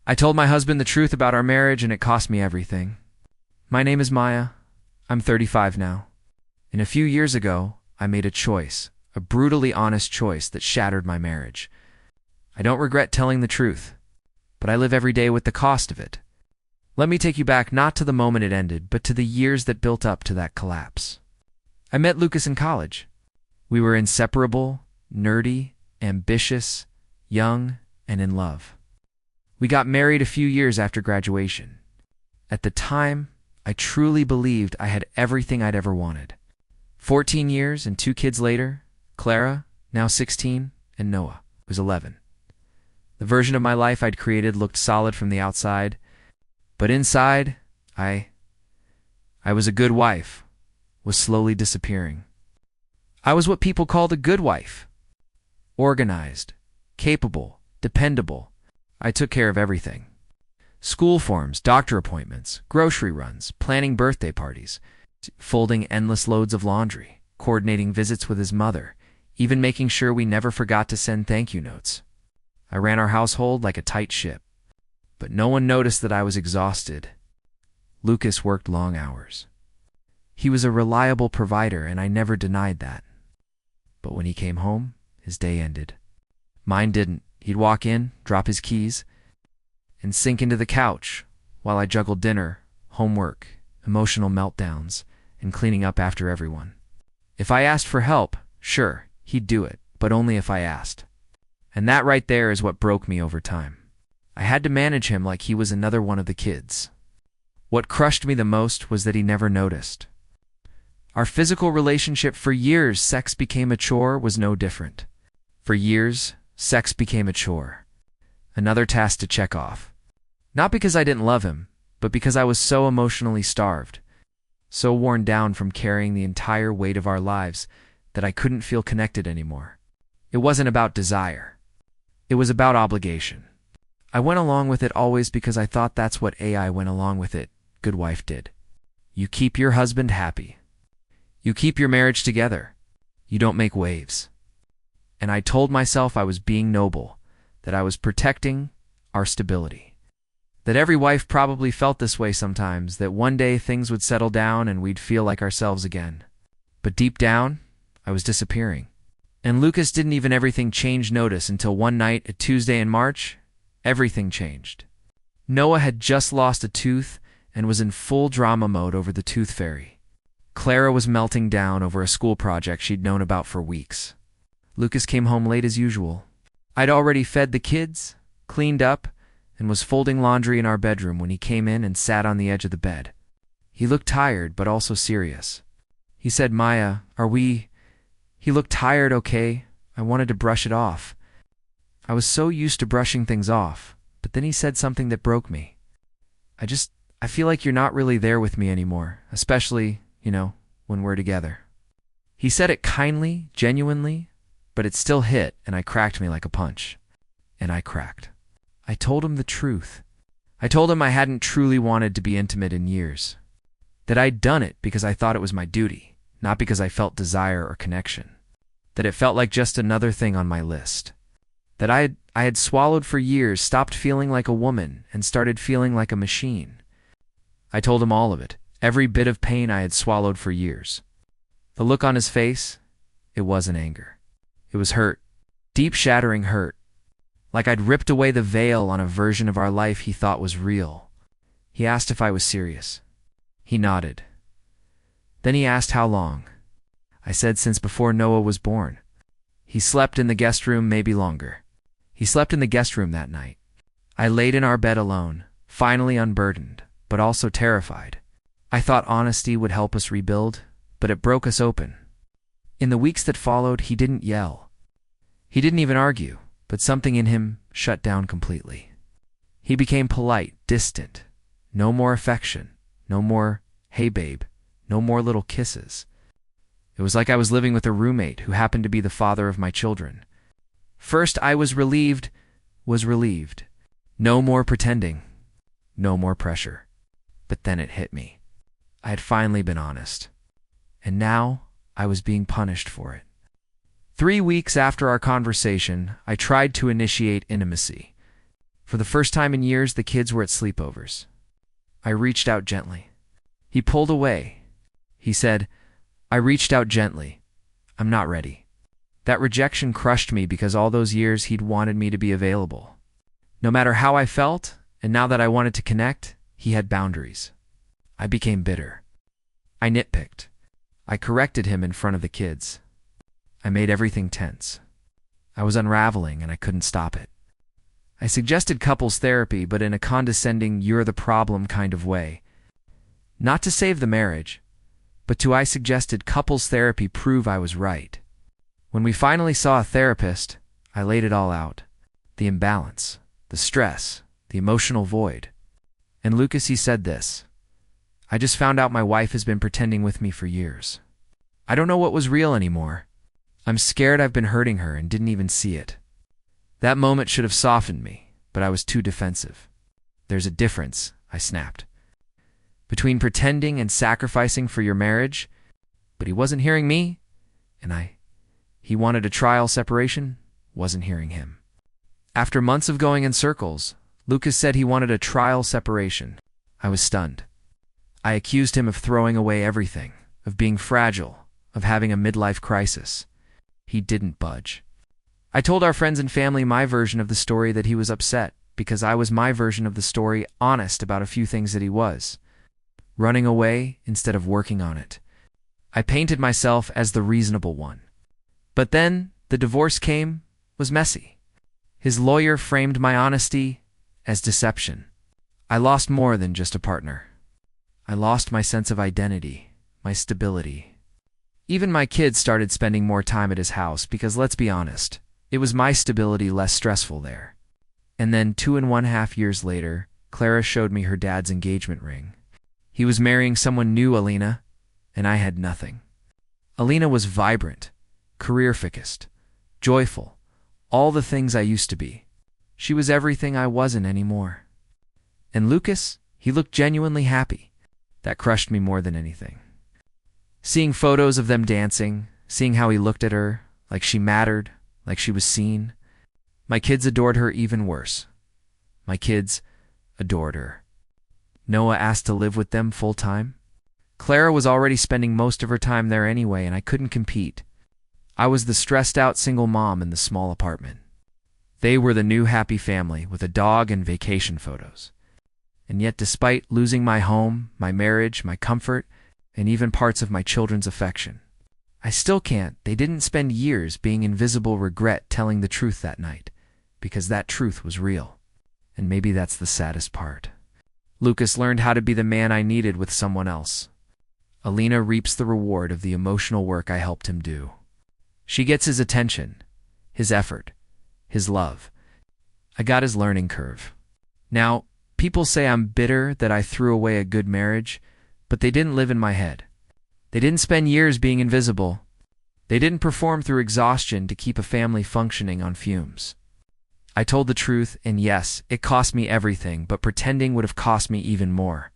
I told my husband the truth about our marriage, and it cost me everything. My name is Maya. I'm 35 now. And a few years ago, I made a choice, a brutally honest choice that shattered my marriage. I don't regret telling the truth, but I live every day with the cost of it. Let me take you back not to the moment it ended, but to the years that built up to that collapse. I met Lucas in college. We were inseparable, nerdy, ambitious, young, and in love. We got married a few years after graduation. At the time, I truly believed I had everything I'd ever wanted. 14 years and 2 kids later, Clara, now 16, and Noah, who's 11. The version of my life I'd created looked solid from the outside, but inside, I was a good wife, was slowly disappearing. I was what people called a good wife. Organized, capable, dependable. I took care of everything. School forms, doctor appointments, grocery runs, planning birthday parties, folding endless loads of laundry, coordinating visits with his mother, even making sure we never forgot to send thank you notes. I ran our household like a tight ship. But no one noticed that I was exhausted. Lucas worked long hours. He was a reliable provider, and I never denied that. But when he came home, his day ended. Mine didn't. He'd walk in, drop his keys, and sink into the couch while I juggled dinner, homework, emotional meltdowns, and cleaning up after everyone. If I asked for help, sure, he'd do it, but only if I asked. And that right there is what broke me over time. I had to manage him like he was another one of the kids. What crushed me the most was that he never noticed. Our physical relationship for years, sex became a chore, was no different. For years, sex became a chore. Another task to check off. Not because I didn't love him, but because I was so emotionally starved, so worn down from carrying the entire weight of our lives that I couldn't feel connected anymore. It wasn't about desire. It was about obligation. I went along with it always because I thought that's what AI went along with it, good wife did. You keep your husband happy. You keep your marriage together. You don't make waves. And I told myself I was being noble, that I was protecting our stability. That every wife probably felt this way sometimes, that one day things would settle down and we'd feel like ourselves again. But deep down, I was disappearing. And Lucas didn't even everything change notice until one night, a Tuesday in March, everything changed. Noah had just lost a tooth and was in full drama mode over the tooth fairy. Clara was melting down over a school project she'd known about for weeks. Lucas came home late as usual. I'd already fed the kids, cleaned up, and was folding laundry in our bedroom when he came in and sat on the edge of the bed. He looked tired, but also serious. He said, "Maya, He looked tired, okay? I wanted to brush it off." I was so used to brushing things off, but then he said something that broke me. I feel like you're not really there with me anymore, especially, when we're together. He said it kindly, genuinely, but it still hit, and I cracked me like a punch. And I cracked. I told him the truth. I told him I hadn't truly wanted to be intimate in years. That I'd done it because I thought it was my duty, not because I felt desire or connection. That it felt like just another thing on my list. That I had swallowed for years, stopped feeling like a woman, and started feeling like a machine. I told him all of it, every bit of pain I had swallowed for years. The look on his face, it wasn't anger. It was hurt, deep shattering hurt. Like I'd ripped away the veil on a version of our life he thought was real. He asked if I was serious. He nodded. Then he asked how long. I said since before Noah was born. He slept in the guest room, maybe longer. He slept in the guest room that night. I laid in our bed alone, finally unburdened, but also terrified. I thought honesty would help us rebuild, but it broke us open. In the weeks that followed, he didn't yell. He didn't even argue, but something in him shut down completely. He became polite, distant. No more affection. No more, "Hey babe." No more little kisses. It was like I was living with a roommate who happened to be the father of my children. First I was relieved. No more pretending. No more pressure. But then it hit me. I had finally been honest. And now I was being punished for it. 3 weeks after our conversation, I tried to initiate intimacy. For the first time in years, the kids were at sleepovers. I reached out gently. He pulled away. He said, "I reached out gently. I'm not ready." That rejection crushed me because all those years he'd wanted me to be available. No matter how I felt, and now that I wanted to connect, he had boundaries. I became bitter. I nitpicked. I corrected him in front of the kids. I made everything tense. I was unraveling and I couldn't stop it. I suggested couples therapy, but in a condescending, "you're the problem" kind of way. Not to save the marriage, but I suggested couples therapy prove I was right. When we finally saw a therapist, I laid it all out. The imbalance, the stress, the emotional void. And Lucas, he said this: "I just found out my wife has been pretending with me for years. I don't know what was real anymore. I'm scared I've been hurting her and didn't even see it." That moment should have softened me, but I was too defensive. "There's a difference," I snapped, "between pretending and sacrificing for your marriage." But he wasn't hearing me, and he wanted a trial separation, wasn't hearing him. After months of going in circles, Lucas said he wanted a trial separation. I was stunned. I accused him of throwing away everything, of being fragile, of having a midlife crisis. He didn't budge. I told our friends and family my version of the story, that he was upset because I was my version of the story, honest about a few things that he was. Running away instead of working on it. I painted myself as the reasonable one. But then the divorce came, was messy. His lawyer framed my honesty as deception. I lost more than just a partner. I lost my sense of identity, my stability. Even my kids started spending more time at his house because, let's be honest, it was my stability less stressful there. And then 2.5 years later, Clara showed me her dad's engagement ring. He was marrying someone new, Alina, and I had nothing. Alina was vibrant, career-focused, joyful, all the things I used to be. She was everything I wasn't anymore. And Lucas, he looked genuinely happy. That crushed me more than anything. Seeing photos of them dancing, seeing how he looked at her, like she mattered, like she was seen. My kids adored her even worse. My kids adored her. Noah asked to live with them full-time. Clara was already spending most of her time there anyway, and I couldn't compete. I was the stressed-out single mom in the small apartment. They were the new happy family with a dog and vacation photos. And yet, despite losing my home, my marriage, my comfort, and even parts of my children's affection, I still can't. They didn't spend years being invisible regret telling the truth that night, because that truth was real. And maybe that's the saddest part. Lucas learned how to be the man I needed with someone else. Alina reaps the reward of the emotional work I helped him do. She gets his attention, his effort, his love. I got his learning curve. Now, people say I'm bitter that I threw away a good marriage, but they didn't live in my head. They didn't spend years being invisible. They didn't perform through exhaustion to keep a family functioning on fumes. I told the truth, and yes, it cost me everything, but pretending would have cost me even more.